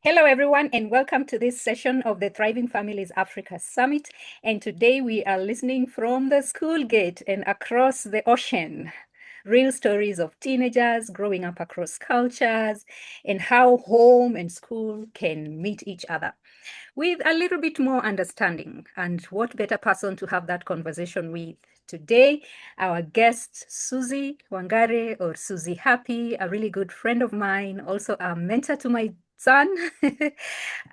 Hello, everyone, and welcome to this session of the Thriving Families Africa Summit. And today we are listening from the school gate and across the ocean. Real stories of teenagers growing up across cultures and how home and school can meet each other with a little bit more understanding. And what better person to have that conversation with today? Our guest, Suzie Wangari, or Suzie Happy, a really good friend of mine, also a mentor to my son.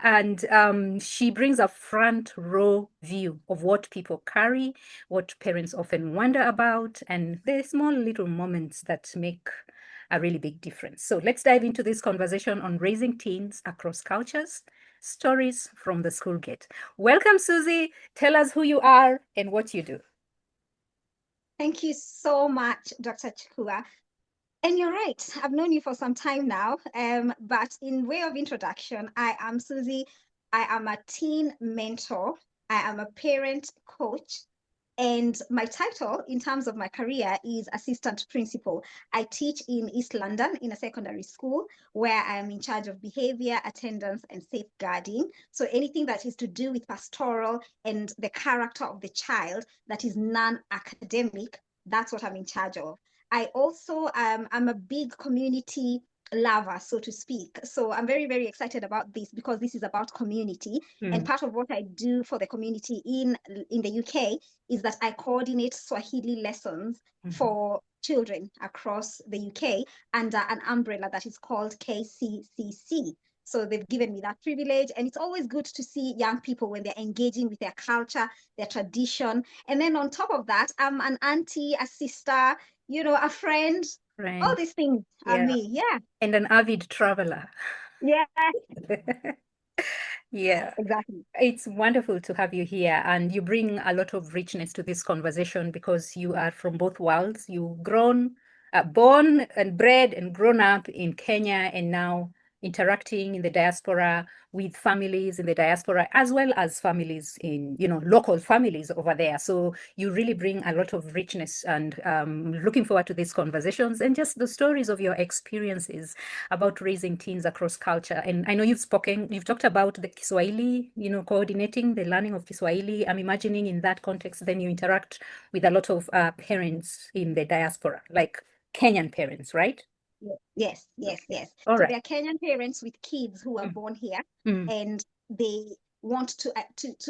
And she brings a front row view of what people carry, what parents often wonder about, and the small little moments that make a really big difference. So let's dive into this conversation on raising teens across cultures, stories from the school gate. Welcome, Suzie. Tell us who you are and what you do. Thank you so much, Dr. Chukua. And you're right, I've known you for some time now. But in way of introduction, I am Suzie. I am a teen mentor. I am a parent coach. And my title in terms of my career is assistant principal. I teach in East London in a secondary school where I am in charge of behavior, attendance, and safeguarding. So anything that is to do with pastoral and the character of the child that is non-academic, that's what I'm in charge of. I also I'm a big community lover, so to speak. So I'm very, very excited about this because this is about community. And part of what I do for the community in the UK is that I coordinate Swahili lessons for children across the UK under an umbrella that is called KCCC. So they've given me that privilege, and it's always good to see young people when they're engaging with their culture, their tradition. And then on top of that, I'm an auntie, a sister, a friend. All Friend. these things are Yeah. me. Yeah. And an avid traveler. Yeah, Yeah. exactly. It's wonderful to have you here, and you bring a lot of richness to this conversation because you are from both worlds. You've born and bred and grown up in Kenya, and now interacting in the diaspora with families in the diaspora, as well as families in, local families over there. So you really bring a lot of richness, and looking forward to these conversations and just the stories of your experiences about raising teens across culture. And I know you've talked about the Kiswahili, coordinating the learning of Kiswahili. I'm imagining in that context, then you interact with a lot of parents in the diaspora, like Kenyan parents, right? Yes, yes, Okay. yes. All So right. there are Kenyan parents with kids who are Mm, born here, mm, and they want to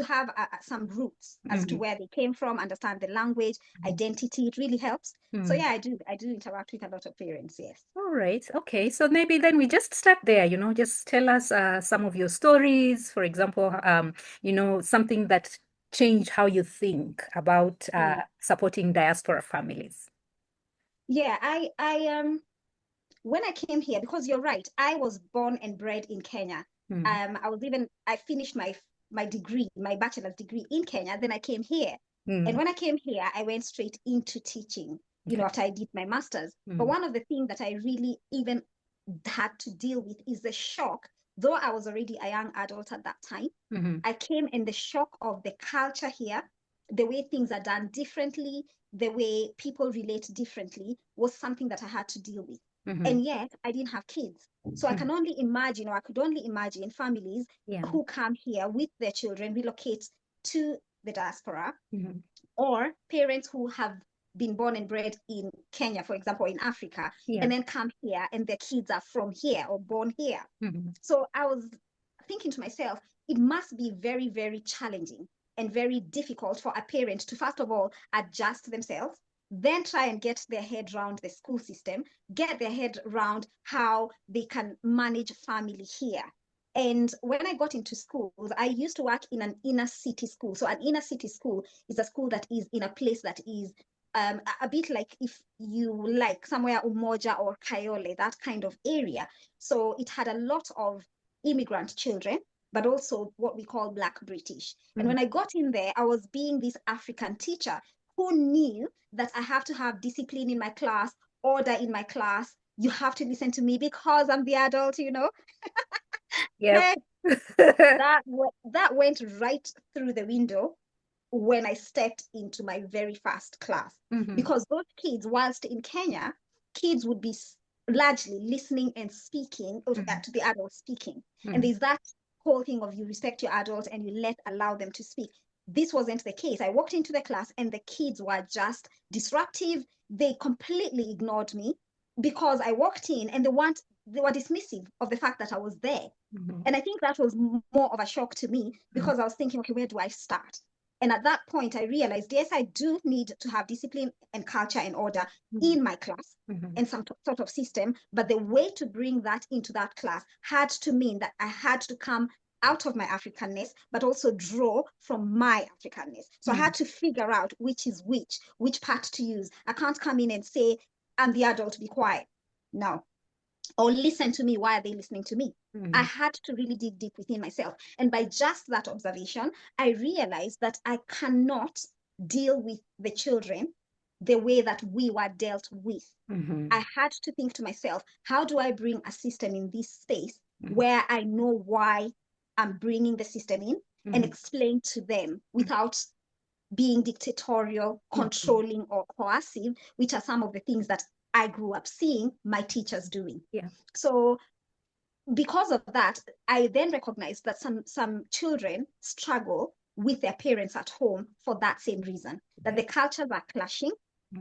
have some roots as to mm, where they came from, understand the language, mm, identity. It really helps. So mm. yeah, I do interact with a lot of parents. Yes. All right. Okay. So maybe then we just start there, just tell us some of your stories. For example, something that changed how you think about Mm. supporting diaspora families. Yeah, I when I came here, because you're right, I was born and bred in Kenya. Mm, I finished my degree, my bachelor's degree in Kenya. Then I came here. And mm, when I came here, I went straight into teaching, okay. after I did my master's. But Mm, one of the things that I really even had to deal with is the shock, though I was already a young adult at that time. mhm, I came in the shock of the culture here, the way things are done differently, the way people relate differently was something that I had to deal with. mhm, And yet I didn't have kids. So mhm. I could only imagine families Yeah. who come here with their children, relocate to the diaspora, Mhm, or parents who have been born and bred in Kenya, for example, in Africa, yeah. and then come here and their kids are from here or born here. Mhm, So I was thinking to myself, it must be very, very challenging and very difficult for a parent to, first of all, adjust themselves, then try and get their head around the school system, get their head around how they can manage family here. And when I got into schools, I used to work in an inner city school. So an inner city school is a school that is in a place that is a bit like, if you like, somewhere Umoja or Kayole, that kind of area. So it had a lot of immigrant children, but also what we call Black British. And mhm. when I got in there, I was being this African teacher who knew that I have to have discipline in my class, order in my class. You have to listen to me because I'm the adult. Yep. Heck, that went right through the window when I stepped into my very first class. Mhm, Because those kids, whilst in Kenya, kids would be largely listening and speaking to the adult speaking. And there's that whole thing of you respect your adult and you allow them to speak. This wasn't the case. I walked into the class and the kids were just disruptive. They completely ignored me because I walked in and they were dismissive of the fact that I was there. And I think that was more of a shock to me because I was thinking, okay, where do I start? And at that point, I realized, yes, I do need to have discipline and culture and order in my class and some sort of system. But the way to bring that into that class had to mean that I had to come out of my Africanness, but also draw from my Africanness. So I had to figure out which is which part to use. I can't come in and say, I'm the adult, be quiet. No. Or listen to me. Why are they listening to me? I had to really dig deep within myself. And by just that observation, I realized that I cannot deal with the children the way that we were dealt with. I had to think to myself, how do I bring a system in this space where I know why I'm bringing the system in and explain to them without being dictatorial, controlling, or coercive, which are some of the things that I grew up seeing my teachers doing. Yeah. So because of that, I then recognized that some children struggle with their parents at home for that same reason, that the cultures are clashing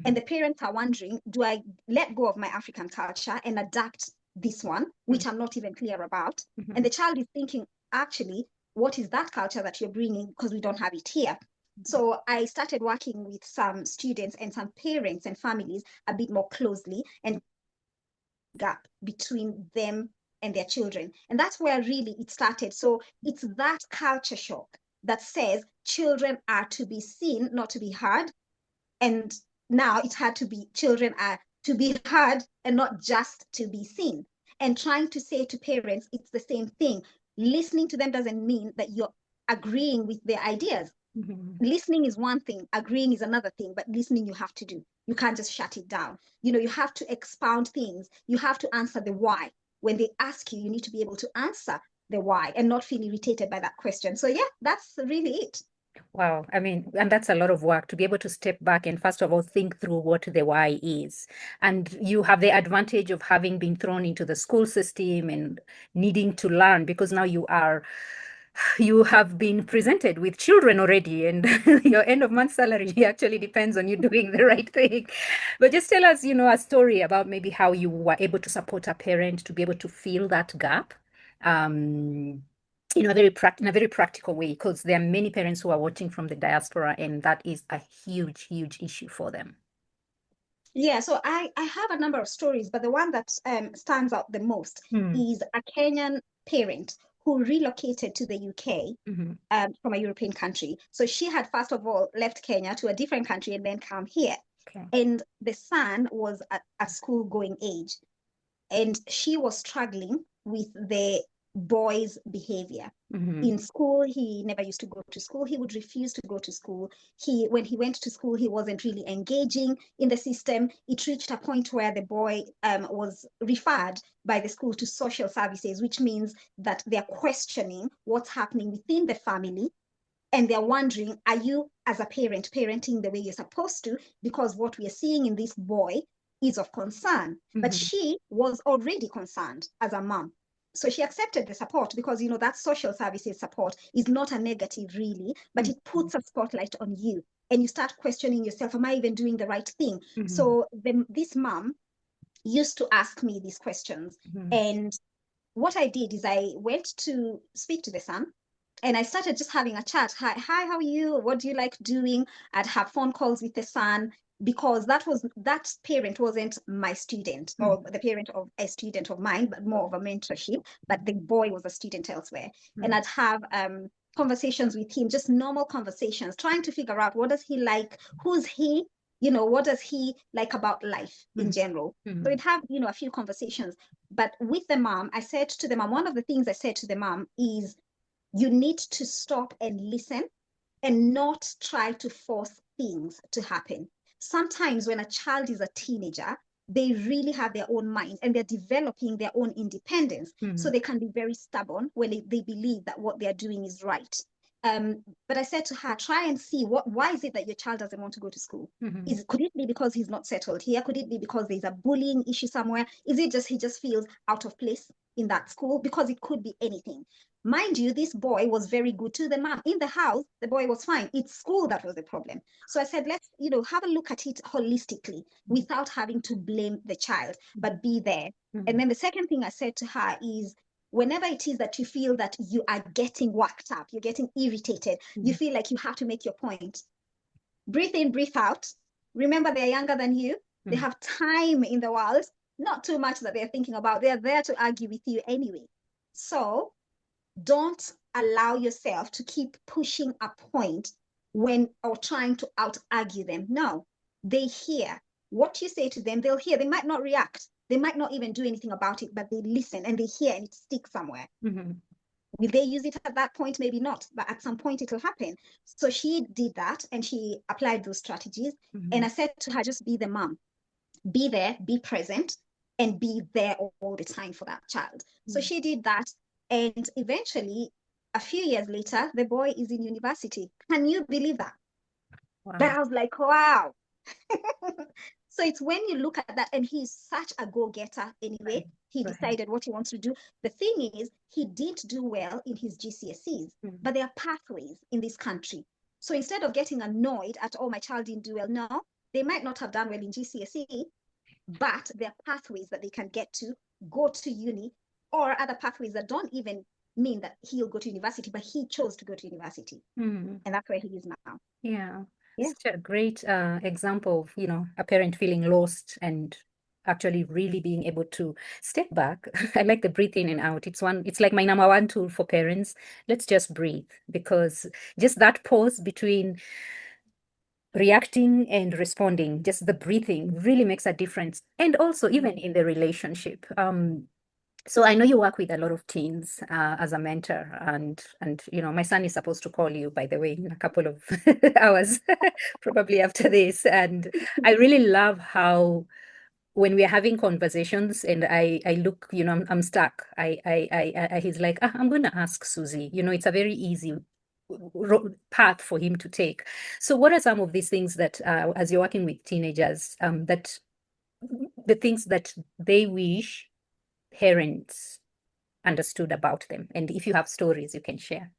and the parents are wondering, do I let go of my African culture and adapt this one, which I'm not even clear about? And the child is thinking, actually, what is that culture that you're bringing? Because we don't have it here. So I started working with some students and some parents and families a bit more closely and gap between them and their children. And that's where really it started. So it's that culture shock that says children are to be seen, not to be heard. And now it had to be children are to be heard and not just to be seen. And trying to say to parents, it's the same thing. Listening to them doesn't mean that you're agreeing with their ideas. Listening is one thing, agreeing is another thing, but listening you have to do. You can't just shut it down. You have to expound things. You have to answer the why. When they ask you, you need to be able to answer the why and not feel irritated by that question. So yeah, that's really it. Wow. I mean, and that's a lot of work to be able to step back and first of all, think through what the why is. And you have the advantage of having been thrown into the school system and needing to learn because now you have been presented with children already and your end of month salary actually depends on you doing the right thing. But just tell us, a story about maybe how you were able to support a parent to be able to fill that gap. In a very practical way, because there are many parents who are watching from the diaspora, and that is a huge, huge issue for them. Yeah, so I have a number of stories, but the one that stands out the most is a Kenyan parent who relocated to the UK from a European country. So she had first of all left Kenya to a different country and then come here. Okay. And the son was at school going age. And she was struggling with the boy's behavior. In school, he never used to go to school. He would refuse to go to school. When he went to school, he wasn't really engaging in the system. It reached a point where the boy was referred by the school to social services, which means that they're questioning what's happening within the family. And they're wondering, are you, as a parent, parenting the way you're supposed to? Because what we are seeing in this boy is of concern. But she was already concerned as a mom. So she accepted the support because, that social services support is not a negative really, but it puts a spotlight on you and you start questioning yourself, am I even doing the right thing? So this mom used to ask me these questions. And what I did is I went to speak to the son and I started just having a chat. Hi, how are you? What do you like doing? I'd have phone calls with the son because that parent wasn't my student or the parent of a student of mine, but more of a mentorship. But the boy was a student elsewhere. And I'd have conversations with him, just normal conversations, trying to figure out what does he like, who's he, what does he like about life in general. So we'd have, a few conversations. But with the mom, I said to the mom, one of the things I said to the mom is, you need to stop and listen and not try to force things to happen. Sometimes when a child is a teenager, they really have their own mind and they're developing their own independence. So they can be very stubborn when they believe that what they're doing is right. But I said to her, try and see why is it that your child doesn't want to go to school? Could it be because he's not settled here? Could it be because there's a bullying issue somewhere? Is it just he just feels out of place in that school? Because it could be anything. Mind you, this boy was very good to the mom. In the house, the boy was fine. It's school that was the problem. So I said, let's, have a look at it holistically without having to blame the child, but be there. And then the second thing I said to her is, whenever it is that you feel that you are getting worked up, you're getting irritated, you feel like you have to make your point, breathe in, breathe out. Remember, they're younger than you. They have time in the world, not too much that they're thinking about. They're there to argue with you anyway. So don't allow yourself to keep pushing a point or trying to out argue them. No, they hear what you say to them. They'll hear. They might not react. They might not even do anything about it, but they listen and they hear and it sticks somewhere. Will they use it at that point? Maybe not, but at some point it'll happen. So she did that and she applied those strategies. And I said to her, just be the mom. Be there, be present, and be there all the time for that child. So she did that. And eventually, a few years later, the boy is in university. Can you believe that? Wow. But I was like, wow. So it's when you look at that, and he's such a go-getter anyway. He decided what he wants to do. The thing is, he did do well in his GCSEs, but there are pathways in this country. So instead of getting annoyed at, oh, my child didn't do well, no, they might not have done well in GCSE, but there are pathways that they can get to, go to uni, or other pathways that don't even mean that he'll go to university, but he chose to go to university. And that's where he is now. Yeah. Yeah. Such a great example of, a parent feeling lost and actually really being able to step back. I like the breathe in and out. It's like my number one tool for parents. Let's just breathe, because just that pause between reacting and responding, just the breathing really makes a difference. And also even in the relationship. So I know you work with a lot of teens as a mentor, and my son is supposed to call you, by the way, in a couple of hours, probably after this. And I really love how when we are having conversations and I look, I'm stuck. He's like, I'm going to ask Suzie. It's a very easy path for him to take. So what are some of these things that, as you're working with teenagers, that the things that they wish parents understood about them? And if you have stories, you can share.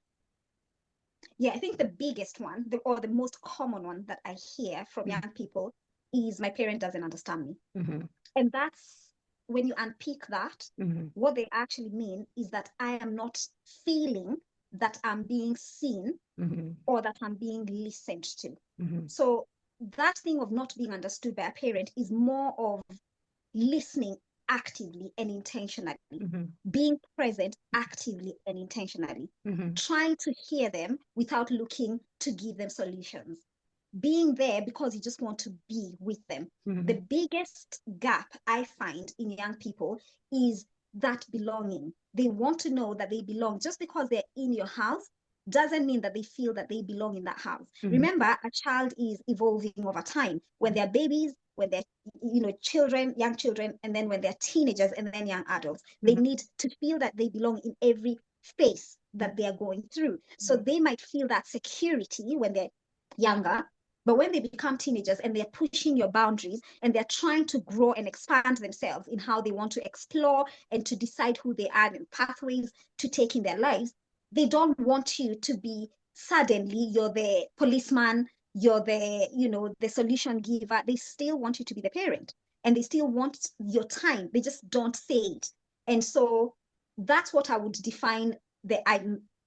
Yeah, I think the biggest one, or the most common one that I hear from young people is, my parent doesn't understand me. And that's when you unpick that, what they actually mean is that I am not feeling that I'm being seen or that I'm being listened to. So that thing of not being understood by a parent is more of listening actively and intentionally, being present actively and intentionally, trying to hear them without looking to give them solutions, being there because you just want to be with them. The biggest gap I find in young people is that belonging. They want to know that they belong. Just because they're in your house doesn't mean that they feel that they belong in that house. Remember, a child is evolving over time. When they're babies, when they're children, young children, and then when they're teenagers and then young adults, they need to feel that they belong in every phase that they are going through. So they might feel that security when they're younger, but when they become teenagers and they're pushing your boundaries and they're trying to grow and expand themselves in how they want to explore and to decide who they are and pathways to take in their lives, they don't want you to be suddenly you're the policeman, you're the solution giver. They still want you to be the parent, and they still want your time. They just don't say it. And so that's what I would define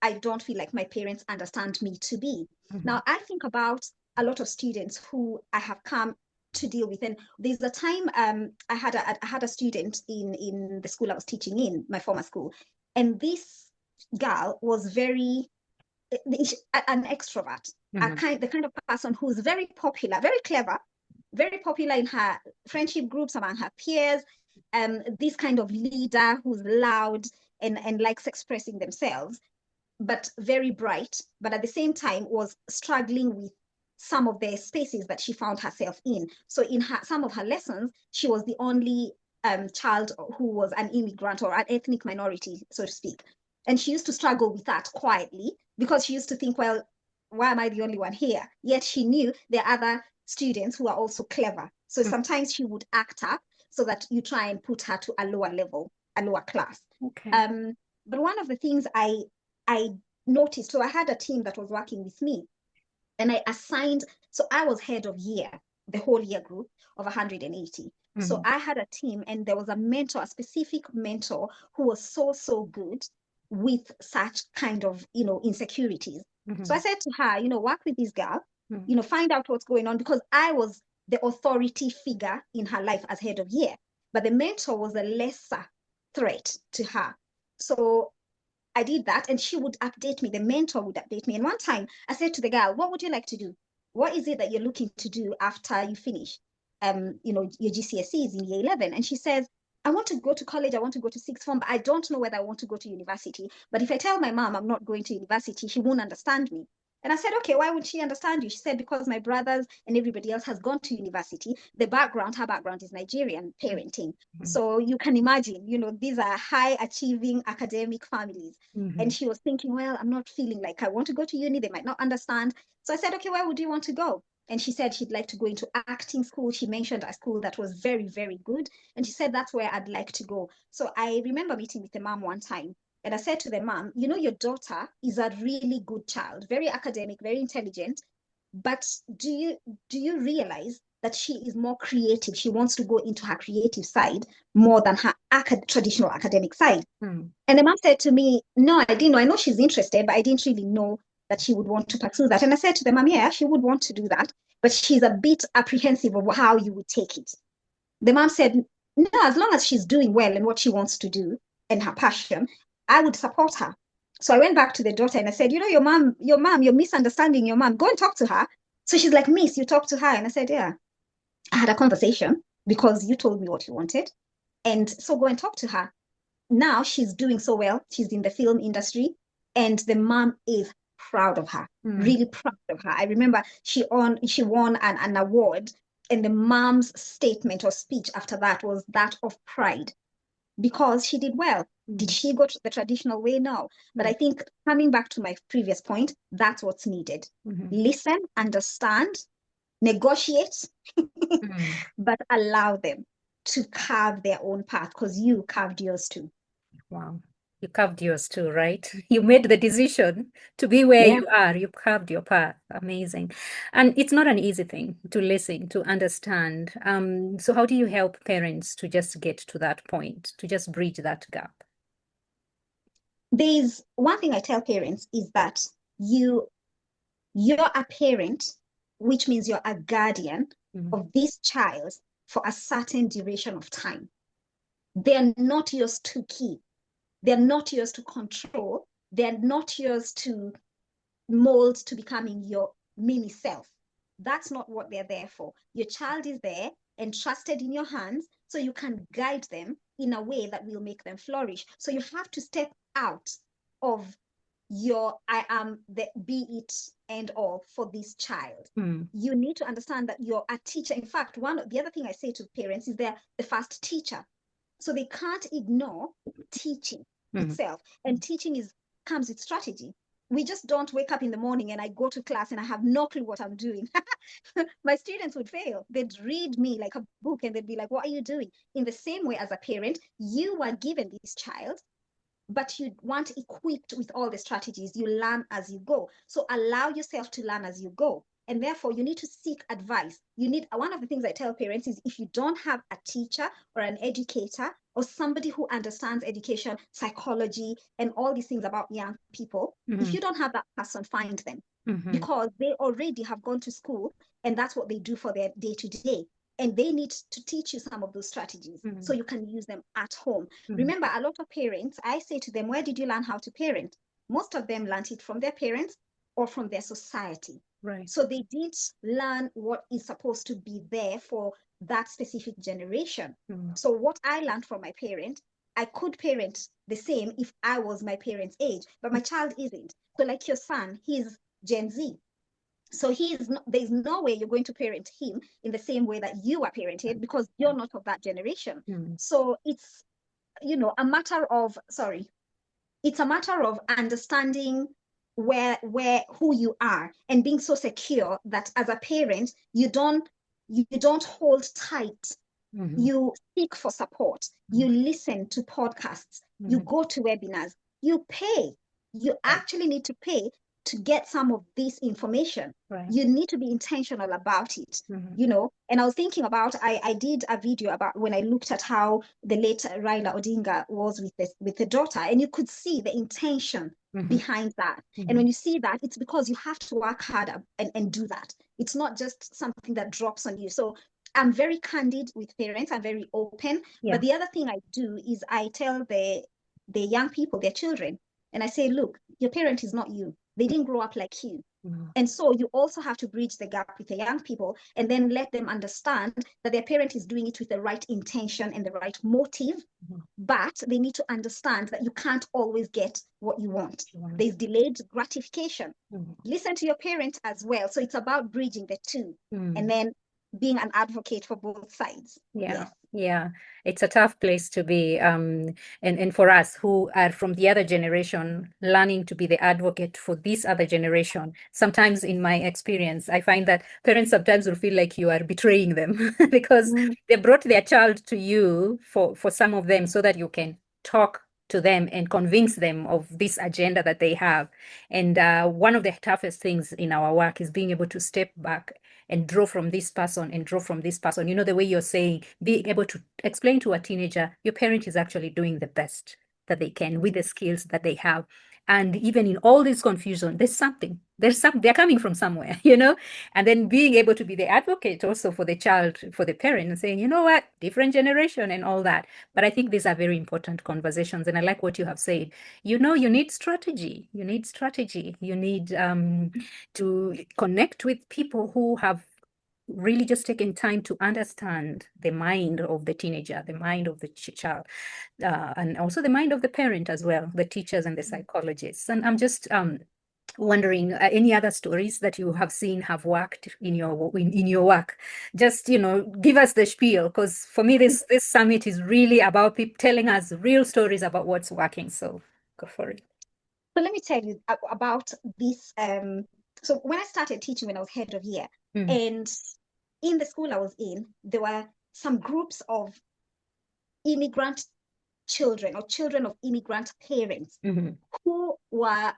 I don't feel like my parents understand me to be. Now, I think about a lot of students who I have come to deal with. And there's a time I had a student in the school I was teaching in, my former school. And this girl was an extrovert, the kind of person who's very popular, very clever, very popular in her friendship groups among her peers. This kind of leader who's loud and likes expressing themselves, but very bright, but at the same time was struggling with some of the spaces that she found herself in. So in some of her lessons, she was the only child who was an immigrant or an ethnic minority, so to speak. And she used to struggle with that quietly, because she used to think, well, why am I the only one here? Yet she knew there are other students who are also clever. So sometimes she would act up so that you try and put her to a lower level, a lower class. Okay. But one of the things I noticed, so I had a team that was working with me, and I assigned, so I was head of year, the whole year group of 180. So I had a team, and there was a mentor, a specific mentor who was so good with such kind of, insecurities. So I said to her, work with this girl, find out what's going on, because I was the authority figure in her life as head of year, but the mentor was a lesser threat to her. So I did that, and she would update me. The mentor would update me. And one time I said to the girl, what would you like to do? What is it that you're looking to do after you finish, your GCSEs in year 11? And she says, I want to go to college. I want to go to sixth form, but I don't know whether I want to go to university. But if I tell my mom I'm not going to university, she won't understand me. And I said, okay, why would she understand you? She said, because my brothers and everybody else has gone to university. Her background is Nigerian parenting. So you can imagine, these are high achieving academic families. And she was thinking, well, I'm not feeling like I want to go to uni. They might not understand. So I said, okay, where would you want to go? And she said she'd like to go into acting school. She mentioned a school that was very, very good. And she said, that's where I'd like to go. So I remember meeting with the mom one time. And I said to the mom, your daughter is a really good child, very academic, very intelligent. But do you realize that she is more creative? She wants to go into her creative side more than her traditional academic side. And the mom said to me, no, I didn't know. I know she's interested, but I didn't really know that she would want to pursue that. And I said to the mom, yeah, she would want to do that, but she's a bit apprehensive of how you would take it. The mom said, no, as long as she's doing well and what she wants to do and her passion, I would support her. So I went back to the daughter and I said, your mom, you're misunderstanding your mom. Go and talk to her. So she's like, Miss, you talk to her. And I said, yeah, I had a conversation because you told me what you wanted. And so go and talk to her. Now she's doing so well. She's in the film industry, and the mom is proud of her, really proud of her. I remember she won an award, and the mom's statement or speech after that was that of pride because she did well. Did she go the traditional way? No. But I think coming back to my previous point, that's what's needed. Listen, understand, negotiate, but allow them to carve their own path because you carved yours too. Wow. You carved yours too, right? You made the decision to be where you are. You carved your path. Amazing. And it's not an easy thing to listen, to understand. So how do you help parents to just get to that point, to just bridge that gap? There's one thing I tell parents is that you're a parent, which means you're a guardian of this child for a certain duration of time. They're not yours to keep. They're not yours to control. They're not yours to mold to becoming your mini self. That's not what they're there for. Your child is there entrusted in your hands so you can guide them in a way that will make them flourish. So you have to step out of I am the be it and all for this child. You need to understand that you're a teacher. In fact, the other thing I say to parents is they're the first teacher. So they can't ignore teaching itself. And teaching comes with strategy. We just don't wake up in the morning and I go to class and I have no clue what I'm doing. My students would fail. They'd read me like a book and they'd be like, what are you doing? In the same way as a parent, you were given this child, but you weren't equipped with all the strategies. You learn as you go. So allow yourself to learn as you go. And therefore, you need to seek advice. One of the things I tell parents is if you don't have a teacher or an educator or somebody who understands education, psychology, and all these things about young people, if you don't have that person, find them because they already have gone to school and that's what they do for their day-to-day. And they need to teach you some of those strategies so you can use them at home. Remember, a lot of parents, I say to them, where did you learn how to parent? Most of them learned it from their parents or from their society. Right. So they did learn what is supposed to be there for that specific generation. So what I learned from my parent, I could parent the same if I was my parents' age, but my child isn't. So like your son, he's Gen Z. So there's no way you're going to parent him in the same way that you are parented because you're not of that generation. So it's, it's a matter of understanding who you are, and being so secure that as a parent you don't hold tight. You seek for support, you listen to podcasts, you go to webinars, you pay. You actually need to pay to get some of this information. You need to be intentional about it, And I was thinking about, I did a video about when I looked at how the late Raila Odinga was with the daughter, and you could see the intention behind that. And when you see that, it's because you have to work hard and do that. It's not just something that drops on you. So I'm very candid with parents. I'm very open. But the other thing I do is I tell the young people, their children, and I say, look, your parent is not you. They didn't grow up like you. And so you also have to bridge the gap with the young people and then let them understand that their parent is doing it with the right intention and the right motive. But they need to understand that you can't always get what you want. There's delayed gratification. Listen to your parent as well. So it's about bridging the two. And then being an advocate for both sides. Yeah, it's a tough place to be. And for us who are from the other generation, learning to be the advocate for this other generation. Sometimes in my experience, I find that parents sometimes will feel like you are betraying them because they brought their child to you for some of them so that you can talk to them and convince them of this agenda that they have. And one of the toughest things in our work is being able to step back and draw from this person and draw from this person. The way you're saying, being able to explain to a teenager, your parent is actually doing the best that they can with the skills that they have. And even in all this confusion, they're coming from somewhere, and then being able to be the advocate also for the child, for the parent, and saying, you know what, different generation and all that. But I think these are very important conversations. And I like what you have said. You need strategy. You need to connect with people who have really just taken time to understand the mind of the teenager, the mind of the child, and also the mind of the parent as well, the teachers and the psychologists. And I'm just wondering, any other stories that you have seen have worked in your work? Just give us the spiel, because for me this summit is really about people telling us real stories about what's working. So go for it. So let me tell you about this. So when I started teaching, when I was head of year, and in the school I was in, there were some groups of immigrant children or children of immigrant parents who were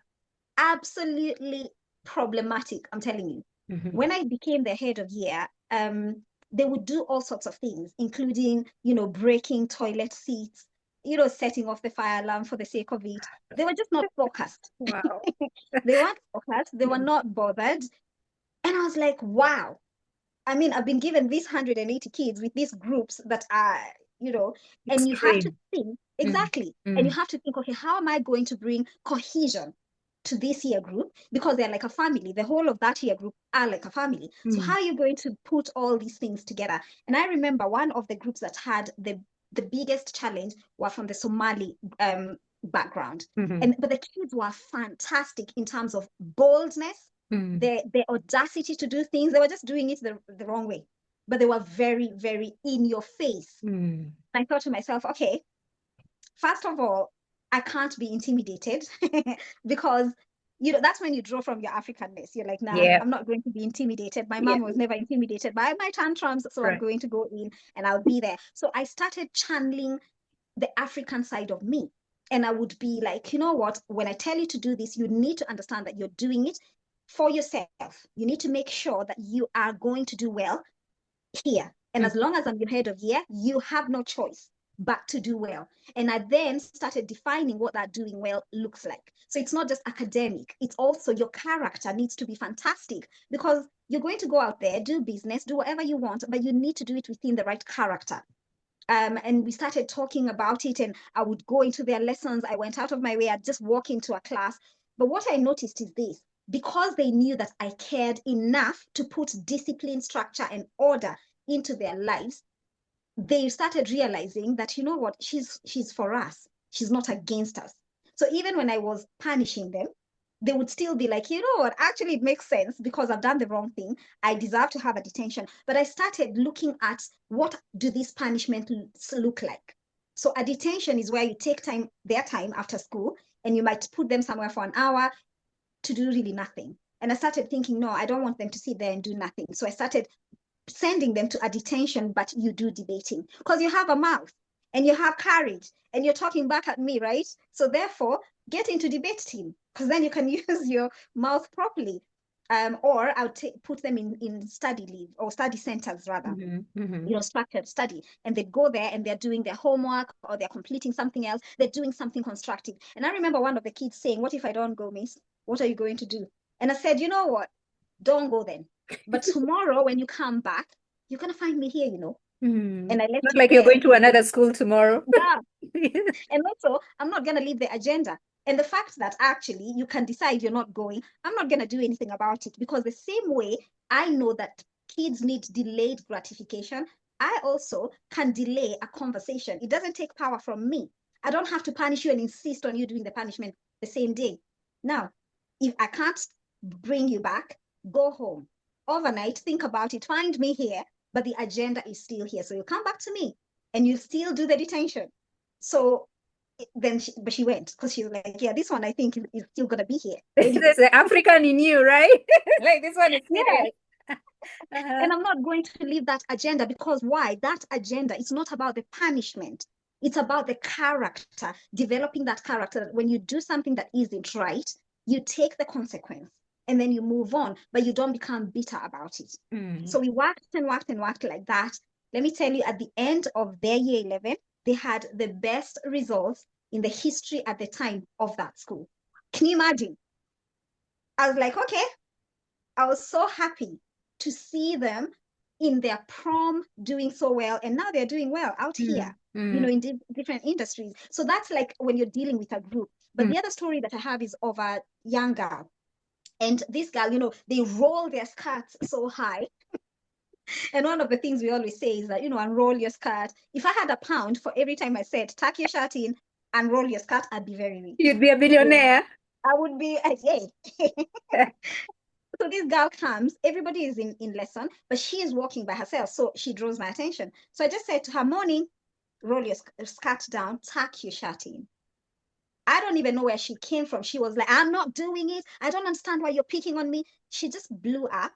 absolutely problematic. I'm telling you. When I became the head of year, they would do all sorts of things, including, breaking toilet seats, setting off the fire alarm for the sake of it. They were just not focused. Wow. They weren't focused. They were not bothered. And I was like, wow. I mean, I've been given these 180 kids with these groups that are, and you have to think, exactly. And you have to think, okay, how am I going to bring cohesion to this year group? Because they're like a family. The whole of that year group are like a family. So how are you going to put all these things together? And I remember one of the groups that had the biggest challenge were from the Somali background. But the kids were fantastic in terms of boldness, the audacity to do things. They were just doing it the wrong way, but they were very, very in your face. I thought to myself, okay, first of all, I can't be intimidated because that's when you draw from your Africanness. You're like, nah, I'm not going to be intimidated. My mom was never intimidated by my tantrums, so I'm going to go in and I'll be there. So I started channeling the African side of me. And I would be like, you know what, when I tell you to do this, you need to understand that you're doing it for yourself. You need to make sure that you are going to do well here. And as long as I'm your head of year, you have no choice but to do well. And I then started defining what that doing well looks like. So it's not just academic, it's also your character needs to be fantastic, because you're going to go out there, do business, do whatever you want, but you need to do it within the right character. And we started talking about it, and I would go into their lessons. I went out of my way. I'd just walk into a class. But what I noticed is this: because they knew that I cared enough to put discipline, structure, and order into their lives, they started realizing that, you know what, she's for us. She's not against us. So even when I was punishing them, they would still be like, you know what, actually it makes sense because I've done the wrong thing. I deserve to have a detention. But I started looking at, what do these punishments look like? So a detention is where you take their time after school, and you might put them somewhere for an hour. to do really nothing. And I started thinking, no, I don't want them to sit there and do nothing. So I started sending them to a detention, but you do debating because you have a mouth and you have courage and you're talking back at me, right? So therefore, get into debate team because then you can use your mouth properly. Or I'll put them in study leave or study centers rather. Structured study, and they go there and they're doing their homework or they're completing something else. They're doing something constructive. And I remember one of the kids saying, "What if I don't go, miss? What are you going to do?" And I said, "You know what? Don't go then. But tomorrow when you come back, you're gonna find me here, And I left Not it like you're there. going to another school tomorrow. Yeah. And also, I'm not gonna leave the agenda. And the fact that actually you can decide you're not going, I'm not gonna do anything about it because the same way I know that kids need delayed gratification, I also can delay a conversation. It doesn't take power from me. I don't have to punish you and insist on you doing the punishment the same day. Now, if I can't bring you back, go home. Overnight, think about it, find me here, but the agenda is still here. So you come back to me and you still do the detention. So then she went because she was like, yeah, this one I think is still gonna be here. Anyway. There's the African in you, right? Like this one is serious. Yeah. And I'm not going to leave that agenda because why? That agenda is not about the punishment. It's about the character, developing that character that when you do something that isn't right, you take the consequence and then you move on, but you don't become bitter about it. So we worked and worked and worked like that. Let me tell you, at the end of their year 11, they had the best results in the history at the time of that school. Can you imagine? I was like, okay, I was so happy to see them in their prom doing so well. And now they're doing well out here, in different industries. So that's like when you're dealing with a group. But the other story that I have is of a young girl. And this girl, they roll their skirts so high. And one of the things we always say is that, unroll your skirt. If I had £1 for every time I said, tuck your shirt in, unroll your skirt, I'd be very rich. You'd be a billionaire. I would be, So this girl comes, everybody is in lesson, but she is walking by herself. So she draws my attention. So I just said to her, morning, roll your skirt down, tuck your shirt in. I don't even know where she came from. She was like, I'm not doing it. I don't understand why you're picking on me. She just blew up.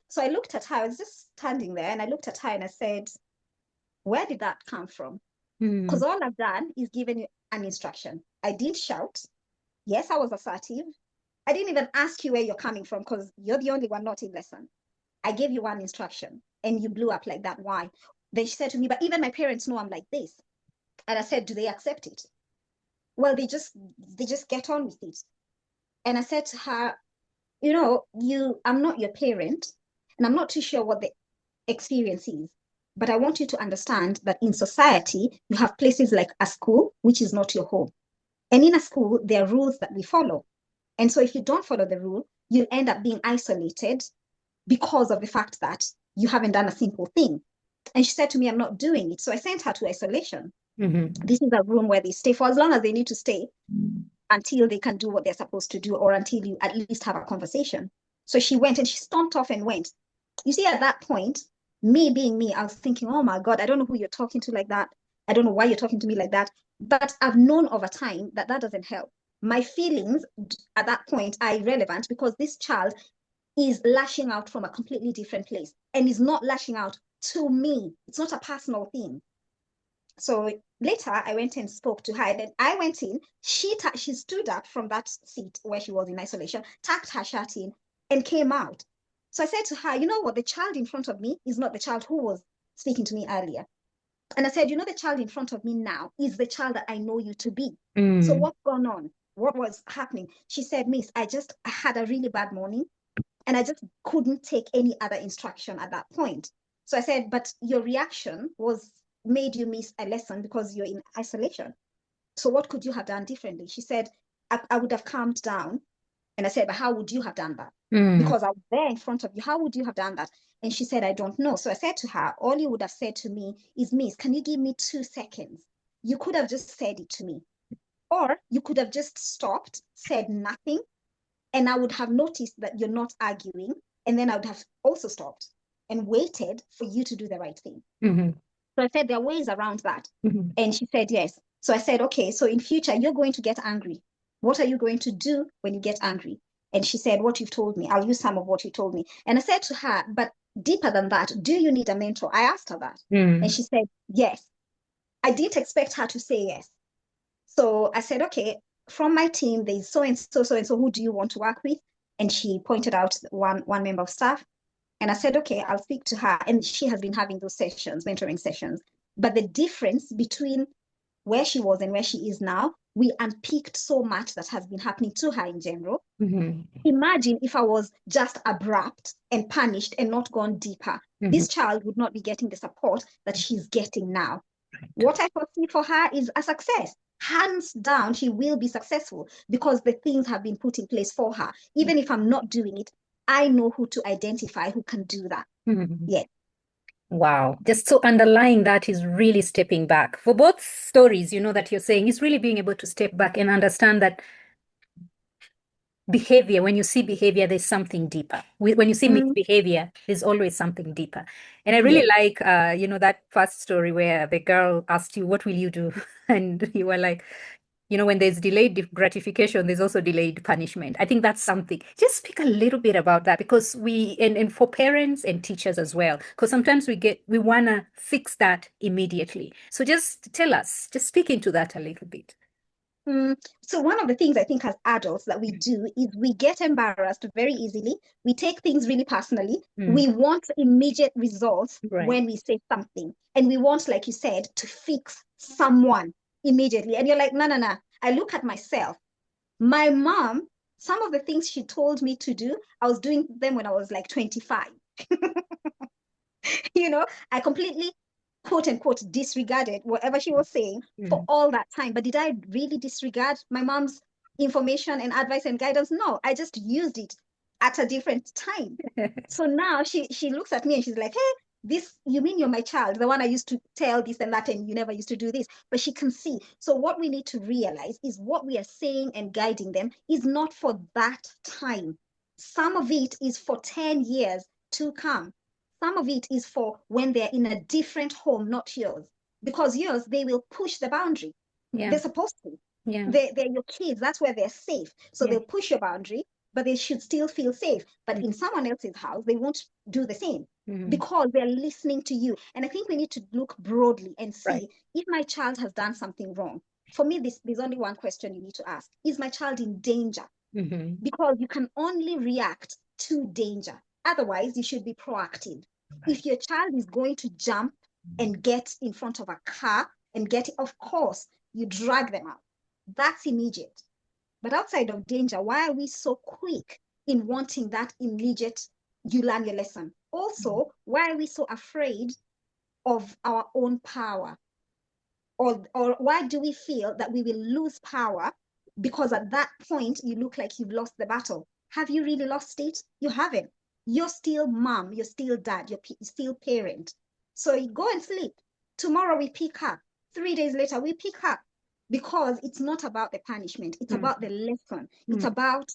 So I looked at her, I was just standing there and I looked at her and I said, where did that come from? Because all I've done is given you an instruction. I did shout. Yes, I was assertive. I didn't even ask you where you're coming from because you're the only one not in lesson. I gave you one instruction and you blew up like that. Why? Then she said to me, but even my parents know I'm like this. And I said, do they accept it? Well, they just get on with it. And I said to her, I'm not your parent and I'm not too sure what the experience is. But I want you to understand that in society, you have places like a school, which is not your home. And in a school, there are rules that we follow. And so if you don't follow the rule, you'll end up being isolated because of the fact that you haven't done a simple thing. And she said to me, I'm not doing it. So I sent her to isolation. This is a room where they stay for as long as they need to stay until they can do what they're supposed to do or until you at least have a conversation. So she went and she stomped off and went. You see, at that point, me being me, I was thinking, oh my God, I don't know who you're talking to like that. I don't know why you're talking to me like that. But I've known over time that doesn't help. My feelings at that point are irrelevant because this child is lashing out from a completely different place and is not lashing out to me. It's not a personal thing. So later I went and spoke to her. And then I went in. She stood up from that seat where she was in isolation, tucked her shirt in, and came out. So I said to her, you know what? The child in front of me is not the child who was speaking to me earlier. And I said, the child in front of me now is the child that I know you to be. So what's going on? What was happening? She said, Miss, I had a really bad morning and I just couldn't take any other instruction at that point. So I said, but your reaction made you miss a lesson because you're in isolation. So what could you have done differently? She said, I would have calmed down. And I said, but how would you have done that? Because I was there in front of you. How would you have done that? And she said, I don't know. So I said to her, all you would have said to me is, Miss, can you give me 2 seconds? You could have just said it to me. Or you could have just stopped, said nothing, and I would have noticed that you're not arguing. And then I would have also stopped and waited for you to do the right thing. So I said, there are ways around that. And she said, yes. So I said, okay, so in future, you're going to get angry. What are you going to do when you get angry? And she said, what you've told me, I'll use some of what you told me. And I said to her, but deeper than that, do you need a mentor? I asked her that. And she said, yes. I didn't expect her to say yes. So I said, okay, from my team, there's so and so, so and so, who do you want to work with? And she pointed out one member of staff. And I said, okay, I'll speak to her. And she has been having those sessions, mentoring sessions. But the difference between where she was and where she is now, we unpicked so much that has been happening to her in general. Imagine if I was just abrupt and punished and not gone deeper. This child would not be getting the support that she's getting now. What I foresee for her is a success. Hands down, she will be successful because the things have been put in place for her. Even if I'm not doing it, I know who to identify who can do that. Yeah. Wow. Just so underlying that is really stepping back. For both stories, that you're saying, is really being able to step back and understand that behavior, when you see behavior, there's something deeper. When you see misbehavior, there's always something deeper. And I really like, that first story where the girl asked you, what will you do? And you were like, when there's delayed gratification, there's also delayed punishment. I think that's something. Just speak a little bit about that because and for parents and teachers as well, because sometimes we want to fix that immediately. So just tell us, just speak into that a little bit. So one of the things I think as adults that we do is we get embarrassed very easily. We take things really personally. We want immediate results when we say something. And we want, like you said, to fix someone immediately. And you're like, no, no, no. I look at myself. My mom, some of the things she told me to do, I was doing them when I was like 25. I completely quote unquote disregarded whatever she was saying for all that time. But did I really disregard my mom's information and advice and guidance? No, I just used it at a different time. So now she looks at me and she's like, hey, this, you mean you're my child, the one I used to tell this and that, and you never used to do this. But she can see. So what we need to realize is what we are saying and guiding them is not for that time. Some of it is for 10 years to come. Some of it is for when they're in a different home, not yours. Because yours, they will push the boundary. They're supposed to. They're your kids. That's where they're safe. So they'll push your boundary, but they should still feel safe. But in someone else's house, they won't do the same because they're listening to you. And I think we need to look broadly and see if my child has done something wrong. For me, there's only one question you need to ask. Is my child in danger? Because you can only react to danger. Otherwise, you should be proactive. If your child is going to jump and get in front of a car and get it, of course, you drag them out. That's immediate. But outside of danger, why are we so quick in wanting that immediate, you learn your lesson? Also, why are we so afraid of our own power? Or why do we feel that we will lose power? Because at that point, you look like you've lost the battle. Have you really lost it? You haven't. You're still mom, you're still dad, you're still parent. So you go and sleep. Tomorrow we pick up. 3 days later, we pick up. Because it's not about the punishment. It's about the lesson. It's about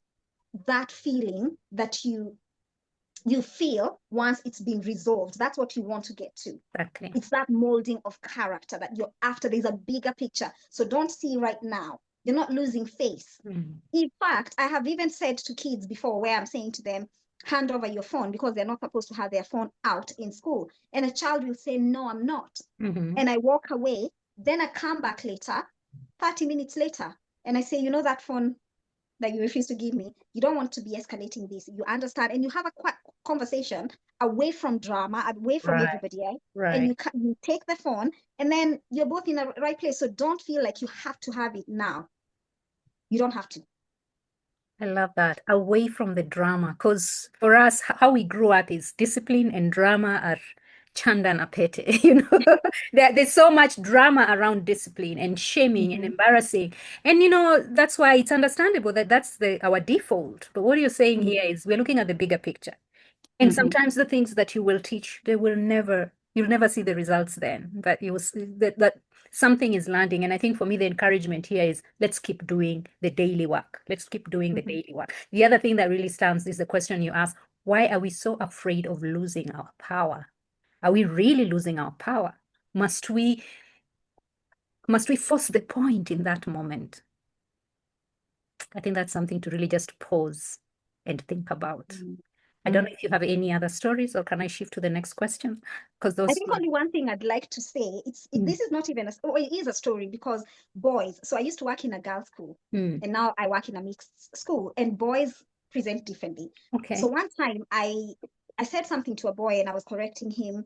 that feeling that you feel once it's been resolved. That's what you want to get to. Exactly. It's that molding of character that you're after. There's a bigger picture. So don't see right now. You're not losing face. In fact, I have even said to kids before where I'm saying to them, hand over your phone because they're not supposed to have their phone out in school. And a child will say, no, I'm not. And I walk away. Then I come back later, 30 minutes later, and I say, that phone that you refuse to give me, you don't want to be escalating this. You understand? And you have a conversation away from drama, away from everybody else. And you take the phone and then you're both in the right place. So don't feel like you have to have it now. You don't have to. I love that. Away from the drama. Because for us, how we grew up is discipline and drama are chanda na pete. There's so much drama around discipline and shaming and embarrassing. And that's why it's understandable that that's our default. But what you're saying here is we're looking at the bigger picture. And sometimes the things that you will teach, you'll never see the results then, but you will see that something is landing. And I think for me, the encouragement here is let's keep doing the daily work. Let's keep doing the daily work. The other thing that really stands is the question you ask, why are we so afraid of losing our power? Are we really losing our power? Must we force the point in that moment? I think that's something to really just pause and think about. Mm. I don't know if you have any other stories, or can I shift to the next question? Because I those think only one thing I'd like to say, this is not even it is a story because boys, so I used to work in a girls' school Mm. and now I work in a mixed school and boys present differently. Okay. So one time I said something to a boy and I was correcting him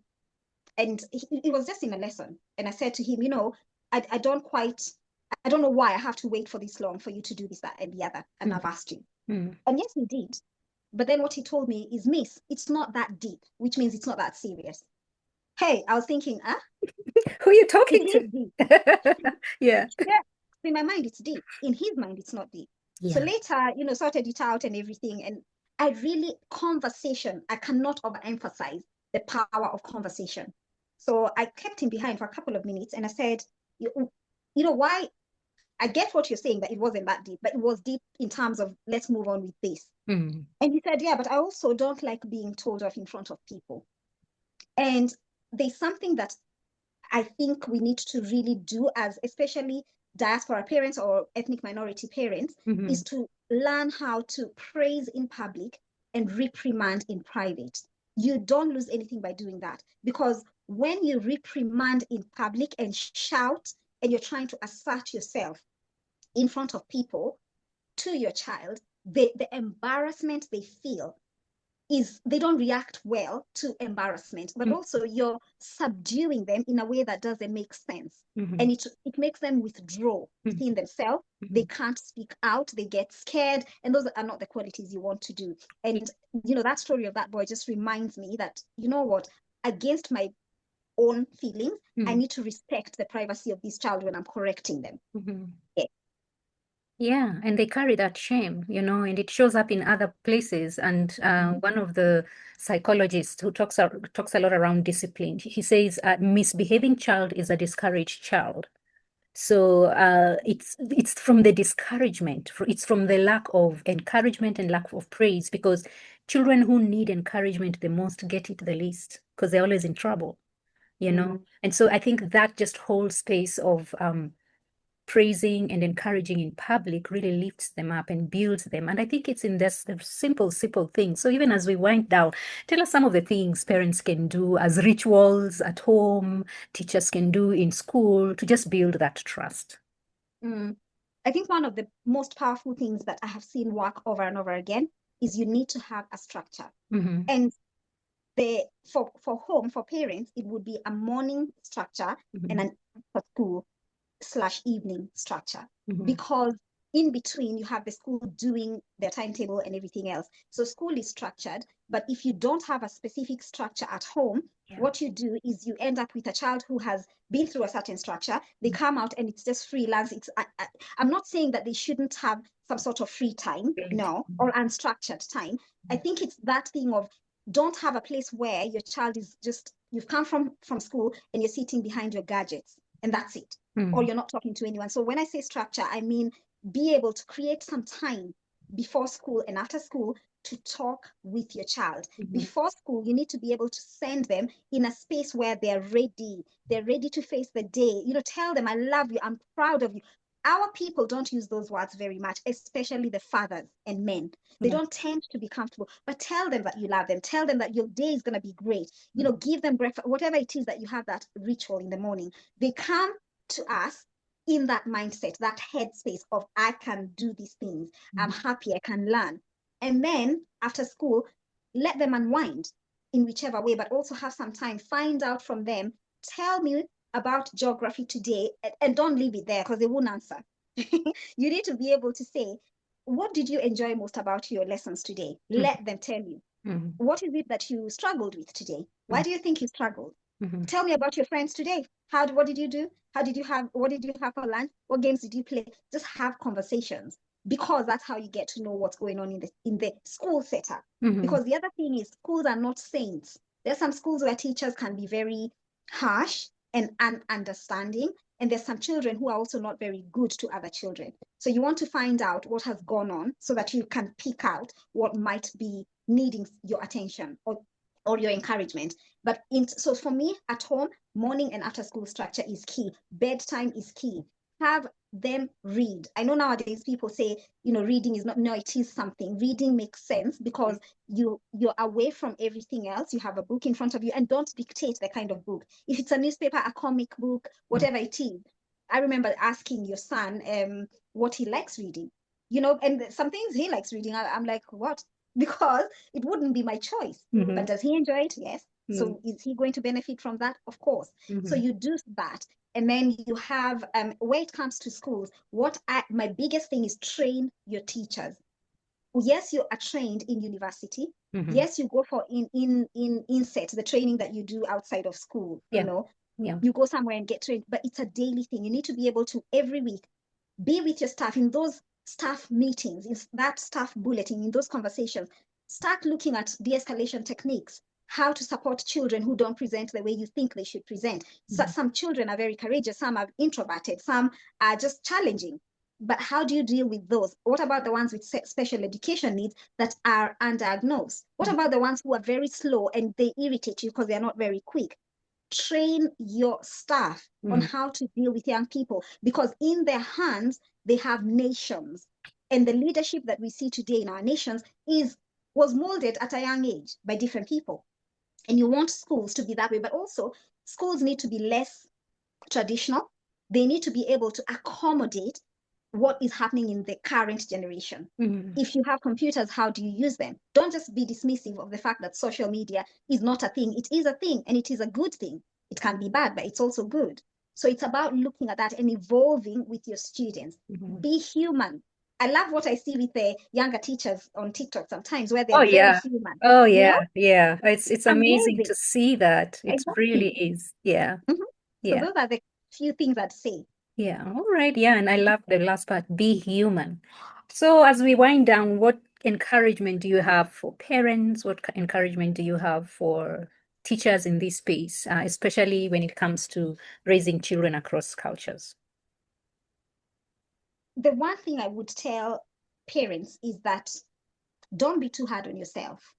and it was just in a lesson. And I said to him, I don't know why I have to wait for this long for you to do this, that, and the other. And I've asked you. And yes, he did. But then what he told me is, Miss, it's not that deep, which means it's not that serious. Hey, I was thinking, who are you talking it to? is deep. Yeah. Yeah. In my mind, it's deep. In his mind, it's not deep. Yeah. So later, sorted it out and everything. And conversation, I cannot overemphasize the power of conversation. So I kept him behind for a couple of minutes and I said, why? I get what you're saying, that it wasn't that deep, but it was deep in terms of let's move on with this. And he said, yeah, but I also don't like being told off in front of people. And there's something that I think we need to really do as especially diaspora parents or ethnic minority parents is to learn how to praise in public and reprimand in private. You don't lose anything by doing that, because when you reprimand in public and shout and you're trying to assert yourself in front of people to your child, the embarrassment they feel is they don't react well to embarrassment, but also you're subduing them in a way that doesn't make sense. And it makes them withdraw within themselves. They can't speak out, they get scared, and those are not the qualities you want to do. And that story of that boy just reminds me that, what, against my own feelings, I need to respect the privacy of this child when I'm correcting them. Yeah. Yeah, and they carry that shame, and it shows up in other places. And one of the psychologists who talks a lot around discipline, he says misbehaving child is a discouraged child. So it's from the discouragement, it's from the lack of encouragement and lack of praise, because children who need encouragement the most get it the least, because they're always in trouble, And so I think that just whole space of praising and encouraging in public really lifts them up and builds them. And I think it's in this simple things. So even as we wind down, tell us some of the things parents can do as rituals at home, teachers can do in school to just build that trust. I think one of the most powerful things that I have seen work over and over again is you need to have a structure. And for home, for parents, it would be a morning structure and an after school / evening structure, because in between you have the school doing their timetable and everything else. So school is structured, but if you don't have a specific structure at home, what you do is you end up with a child who has been through a certain structure. They come out and it's just freelance. I'm not saying that they shouldn't have some sort of free time, no, or unstructured time. I think it's that thing of don't have a place where your child is just, you've come from school and you're sitting behind your gadgets and that's it. Or you're not talking to anyone. So when I say structure, I mean be able to create some time before school and after school to talk with your child. Before school, you need to be able to send them in a space where they're ready. They're ready to face the day. Tell them, I love you, I'm proud of you. Our people don't use those words very much, especially the fathers and men. They don't tend to be comfortable, but tell them that you love them. Tell them that your day is going to be great. Give them breakfast, whatever it is that you have that ritual in the morning. They come to us in that mindset, that headspace of I can do these things. I'm happy, I can learn. And then after school, let them unwind in whichever way, but also have some time, find out from them, tell me about geography today, and don't leave it there because they won't answer. You need to be able to say, what did you enjoy most about your lessons today? Let them tell you. What is it that you struggled with today? Why do you think you struggled? Tell me about your friends today. What did you do? What did you have for lunch? What games did you play? Just have conversations, because that's how you get to know what's going on in the school setup. Because the other thing is, schools are not saints. There's some schools where teachers can be very harsh and understanding, and there's some children who are also not very good to other children. So you want to find out what has gone on so that you can pick out what might be needing your attention or your encouragement. So for me, at home, morning and after school structure is key. Bedtime is key. have them read. I know nowadays people say, reading is not, no, it is something. Reading makes sense because you're away from everything else. You have a book in front of you, and don't dictate the kind of book. If it's a newspaper, a comic book, whatever it is. I remember asking your son what he likes reading, and some things he likes reading, I'm like, what? Because it wouldn't be my choice. But does he enjoy it? Yes. So is he going to benefit from that? Of course. So you do that. And then you have, where it comes to schools, my biggest thing is train your teachers. Yes, you are trained in university. Yes, you go for in inset, the training that you do outside of school, you go somewhere and get trained, but it's a daily thing. You need to be able to every week be with your staff in those staff meetings, in that staff bulletin, in those conversations. Start looking at de-escalation techniques, how to support children who don't present the way you think they should present. So some children are very courageous, some are introverted, some are just challenging. But how do you deal with those? What about the ones with special education needs that are undiagnosed? What about the ones who are very slow and they irritate you because they're not very quick? Train your staff on how to deal with young people, because in their hands, they have nations. And the leadership that we see today in our nations was molded at a young age by different people. And you want schools to be that way, but also schools need to be less traditional. They need to be able to accommodate what is happening in the current generation. If you have computers, how do you use them? Don't just be dismissive of the fact that social media is not a thing. It is a thing, and it is a good thing. It can be bad, but it's also good. So it's about looking at that and evolving with your students. Be human. I love what I see with the younger teachers on TikTok sometimes, where they're very human. Oh yeah, yeah. It's amazing to Amazing. see that. It really Exactly. is. Yeah. So Yeah. those are the few things I'd say. Yeah. All right. Yeah. And I love the last part, be human. So as we wind down, what encouragement do you have for parents? What encouragement do you have for teachers in this space, especially when it comes to raising children across cultures? The one thing I would tell parents is that don't be too hard on yourself.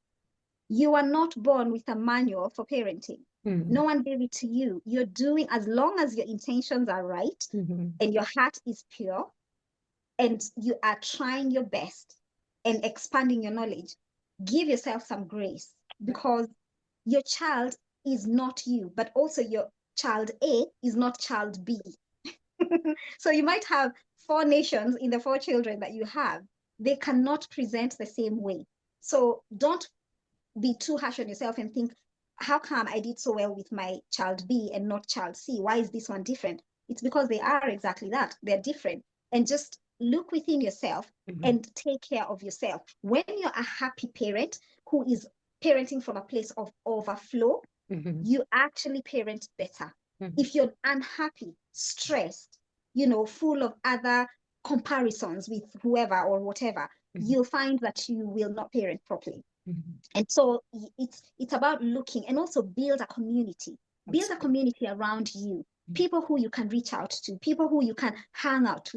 You are not born with a manual for parenting. No one gave it to you. You're doing, as long as your intentions are right and your heart is pure and you are trying your best and expanding your knowledge, give yourself some grace, because your child is not you, but also your child A is not child B. So you might have 4 nations in the 4 children that you have. They cannot present the same way. So don't be too harsh on yourself and think, how come I did so well with my child B and not child C? Why is this one different? It's because they are exactly that. They're different. And just look within yourself and take care of yourself. When you're a happy parent who is parenting from a place of overflow, you actually parent better. If you're unhappy, stressed, full of other comparisons with whoever or whatever, you'll find that you will not parent properly. And so it's about looking, and also build a community. Build a community around you, people who you can reach out to, people who you can hang out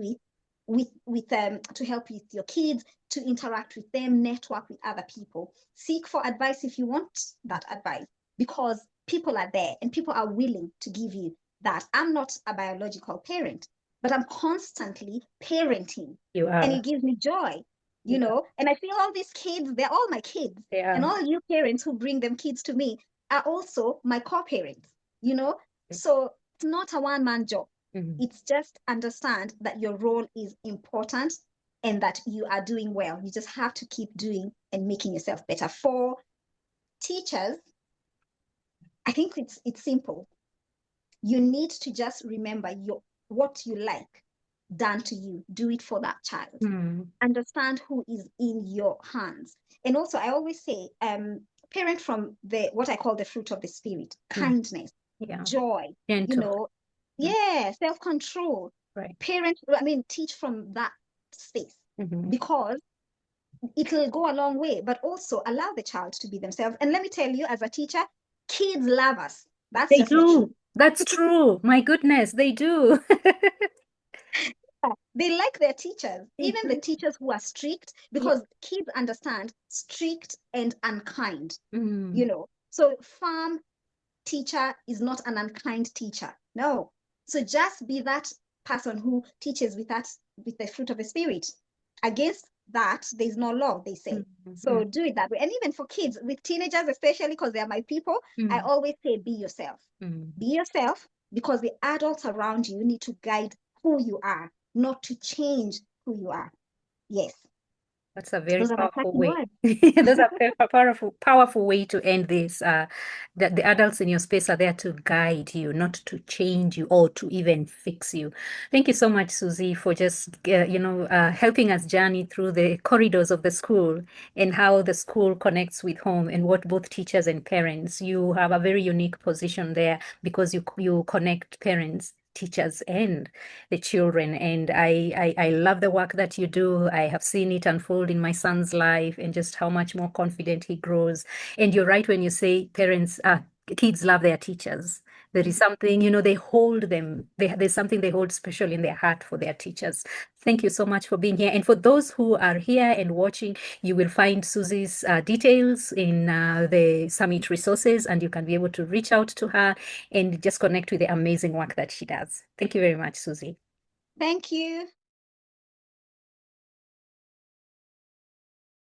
with to help with your kids, to interact with them, network with other people. Seek for advice if you want that advice, because people are there and people are willing to give you that. I'm not a biological parent, but I'm constantly parenting. You And are. it gives me joy, and I feel all these kids, they're all my kids. Yeah. And all you parents who bring them kids to me are also my co-parents. So it's not a one-man job. It's just understand that your role is important and that you are doing well. You just have to keep doing and making yourself better. For teachers, I think it's simple. You need to just remember what you like done to you. Do it for that child. Understand who is in your hands. And also, I always say, parent from what I call the fruit of the spirit: kindness, joy, Gentle. self-control. Right. Teach from that space, because it will go a long way, but also allow the child to be themselves. And let me tell you, as a teacher, kids love us. That's They just the truth. do. That's true. My goodness, they do. They like their teachers, They even the do. teachers who are strict, because kids understand strict and unkind. So farm teacher is not an unkind teacher. No. So just be that person who teaches with the fruit of the spirit. Against that, there's no law, they say. So do it that way. And even for kids, with teenagers, especially because they are my people, I always say, be yourself. Be yourself, because the adults around you need to guide who you are, not to change who you are. Yes. That's a very Those are my powerful parting way. words. Those are very powerful way to end this. That the adults in your space are there to guide you, not to change you or to even fix you. Thank you so much, Suzie, for just helping us journey through the corridors of the school and how the school connects with home and what both teachers and parents. You have a very unique position there because you connect parents, teachers, and the children. And I love the work that you do. I have seen it unfold in my son's life and just how much more confident he grows. And you're right when you say kids love their teachers. There is something, they hold them. There's something they hold special in their heart for their teachers. Thank you so much for being here. And for those who are here and watching, you will find Suzie's details in the summit resources, and you can be able to reach out to her and just connect with the amazing work that she does. Thank you very much, Suzie. Thank you.